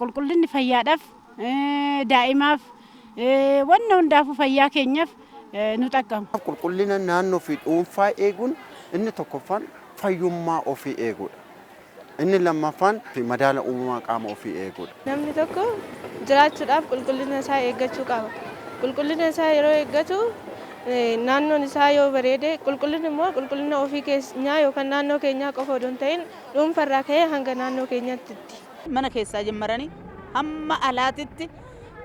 qulqullinni fayyaadhaaf daa'imaaf wanna hundaafu fayyaa keenyaaf nu xaqqamu. Qulqullina naannoo fi dhuunfaa eeguun inni tokkoffaan fayyummaa ofii eeguudha. Inni lammaffaan madaala uumamaa qaama ofii eeguudha. Namni tokko jiraachuudhaaf qulqullina isaa eeggachuu qaba. Qulqullina isaa yeroo eeggatu naannoon isaa yoo bareede qulqullinni immoo qulqullina ofii keenyaa yookaan naannoo keenyaa qofa odoo hin ta'in dhuunfarraa ka'ee hanga naannoo keenyaatti. Mana keessaa jammaranii hamma alaatitti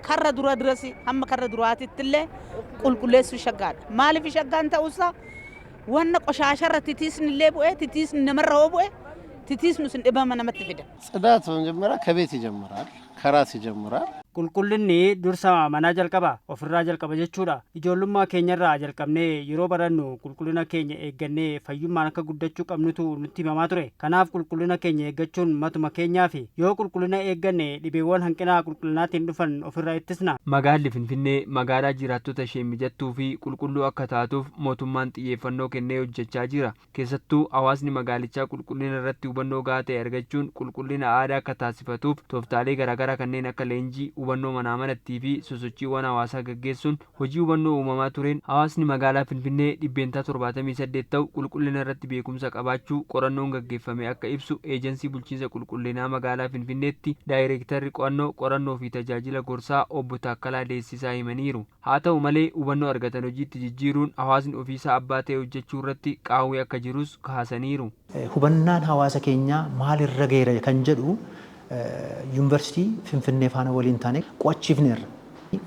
karra durasi hamma karra duraatitti illee qulqulleessuu shaggaadha. Maaliif shaggaan ta'uusaa wanna qoshaasharra titiisni illee bu'ee titiisni namarra hoo bu'ee titiisnu sin dhibama namatti fida. ጽዳት መጀመሪያ ከቤት ይጀምራል፣ ከራስ ይጀምራል። qulqullinni dursa manaa jalqaba ofirraa jalqaba jechuudha. Ijoollummaa keenyarraa jalqabnee yeroo barannu qulqullina keenya eeggannee fayyummaan akka guddachuu qabnutu nutti himamaa ture. Kanaaf qulqullina keenya eeggachuun matuma keenyaa fi yoo qulqullina eegganne dhibeewwan hanqinaa qulqullinaatiin dhufan ofirraa ittisna. Magaalli Finfinnee magaalaa jiraattota ishee mijattuu fi qulqulluu akka taatuuf mootummaan xiyyeeffannoo kennee hojjechaa jira. Keessattuu hawaasni magaalichaa qulqullina irratti hubannoo gahaa ta'e argachuun qulqullina aadaa akka taasifatuuf tooftaalee garaagaraa kanneen akka leenjii hubannoo manaa manattii fi sosochiiwwan hawaasaa gaggeessuun hojii hubannoo uumamaa tureen hawaasni magaalaa Finfinnee dhibbeentaa 78 ta'u qulqullina irratti beekumsa qabaachuu qorannoon gaggeeffame akka ibsu eejensii bulchiinsa qulqullinaa magaalaa Finfinneetti daayireektarri qorannoo fi tajaajila gorsaa obbo Taakkalaa Deessisaa himaniiru. Haa ta'u malee hubannoo argatan hojiitti jijjiiruun hawaasni ofiisaa abbaa ta'e hojjechuu irratti qaawwee akka jirus kaasaniiru. Hubannaan hawaasa keenyaa maalirra geera kan jedhu yuunivarsiitii Finfinnee faana waliin taane qo'achiifneerra.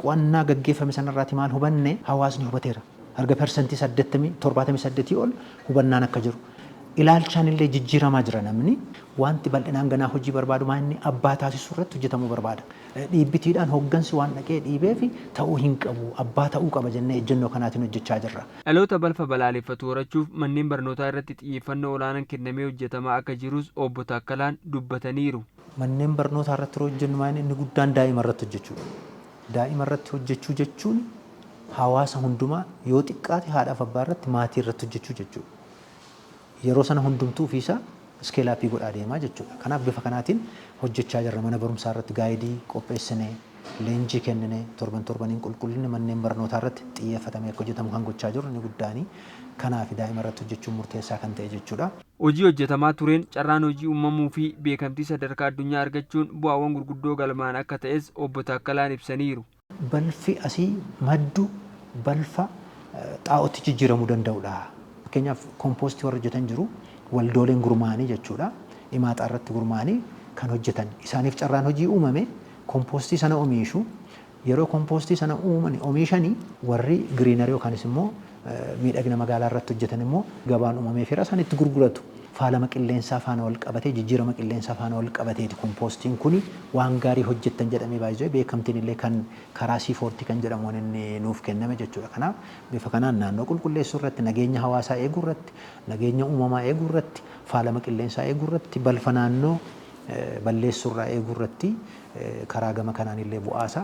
Qo'annaa gaggeeffame sanarraati maal hubanne hawaasni hubateera. Harga persentii 78 ol hubannaan akka jiru. Ilaalchaan illee jijjiiramaa jira namni wanti bal'inaan ganaa hojii barbaadu maanni abbaa taasisuu irratti hojjetamuu barbaada. Dhiibbitiidhaan hooggansi waan dhaqee dhiibee fi ta'uu hin qabu abbaa ta'uu qaba jennee ejjennoo kanaatiin hojjechaa jirra. Dhaloota balfa balaaleffatu horachuuf manneen barnootaa irratti xiyyeeffannoo olaanaan kennamee hojjetamaa akka jirus obbo Taakkalaan dubbataniiru. Manneen barnootaa irratti hojjennu maanni inni guddaan daa'ima irratti hojjechuudha. Daa'ima irratti hojjechuu jechuun hawaasa hundumaa yoo xiqqaate haadhaaf abbaa irratti maatii irratti hojjechuu jechuudha. Yeroo sana hundumtuu ofiisaa iskeelaappii godhaa deemaa jechuudha. Kanaaf bifa kanaatiin hojjechaa jirra. Mana barumsaa irratti gaayidii qopheessinee leenjii kenninee torbaniin qulqullinni manneen barnootaa irratti xiyyeeffatamee akka hojjetamu kan gochaa jirru inni guddaanii kanaaf daa'ima irratti hojjechuun murteessaa kan ta'e jechuudha. Hojii hojjetamaa tureen carraan hojii uumamuu fi beekamtii sadarkaa addunyaa argachuun bu'aawwan gurguddoo galmaan akka ta'es obbo Taakkalaan ibsaniiru. Balfi asii maddu balfa xaa'ootti jijjiiramuu danda'udha. Fakkeenyaaf kompoostii warra hojjetan jiru waldooleen gurmaanii jechuudha. Himaaxaa irratti gurmaanii kan hojjetan isaaniif carraan hojii uumame kompoostii sana oomishu yeroo kompoostii sana oomishanii warri giriinarii yookaanis immoo miidhagina magaalaa irratti hojjetan immoo gabaan uumamee fira isaan itti gurguratu. Faalama qilleensaa faana wal qabatee jijjiirama qilleensaa faana wal qabateeti kompoostiin kuni waan gaarii hojjettan jedhamee baay'ee beekamtiin illee kan karaa C40 kan jedhamuun inni nuuf kenname jechuudha. Kanaaf bifa kanaan naannoo qulqulleessuu irratti nageenya hawaasaa eeguu irratti nageenya uumamaa eeguu irratti faalama qilleensaa eeguu irratti balfa naannoo balleessuu irraa eeguu irratti karaa gama kanaan illee bu'aasaa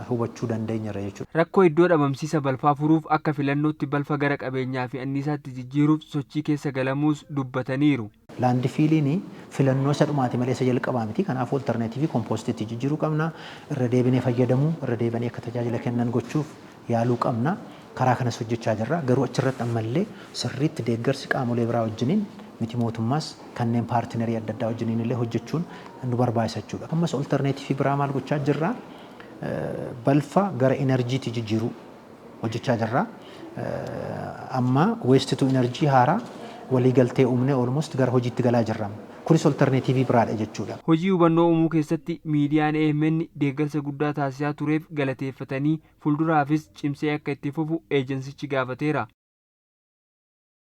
hubachuu dandeenya jechuudha. Rakkoo iddoo dhabamsiisa balfaa furuuf akka filannootti balfa gara qabeenyaa fi anniisaatti jijjiiruuf sochii keessa galamuus dubbataniiru. Laandi fiiliin filannoo isa dhumaati malee isa jalqabaa miti. Kanaaf olterneetiivii kompoostii jijjiiruu qabna. Irra deebinee fayyadamuu, irra deebinee akka tajaajila kennan gochuuf yaaluu qabna. Karaa kanas hojjechaa jirra. Garuu achirratti ammallee sirriitti deeggarsi qaamolee biraa wajjiniin miti mootummaas kanneen paartinerii adda addaa wajjiniin illee hojjechuun nu barbaachisa jechuudha. Ammas olterneetiivii biraa maal gochaa jirra? Balfa gara enerjiitti jijjiiruu hojjechaa jirra. Amma waste to energy haaraa waliigaltee uumnee almost gara hojiitti galaa jirra. Kunis olterneetiivii biraadha jechuudha. Hojii hubannoo uumuu keessatti miidiyaan AMN deeggarsa guddaa taasisaa tureef galateeffatanii fuulduraafis cimsee akka itti fufu eejensichi gaafateera.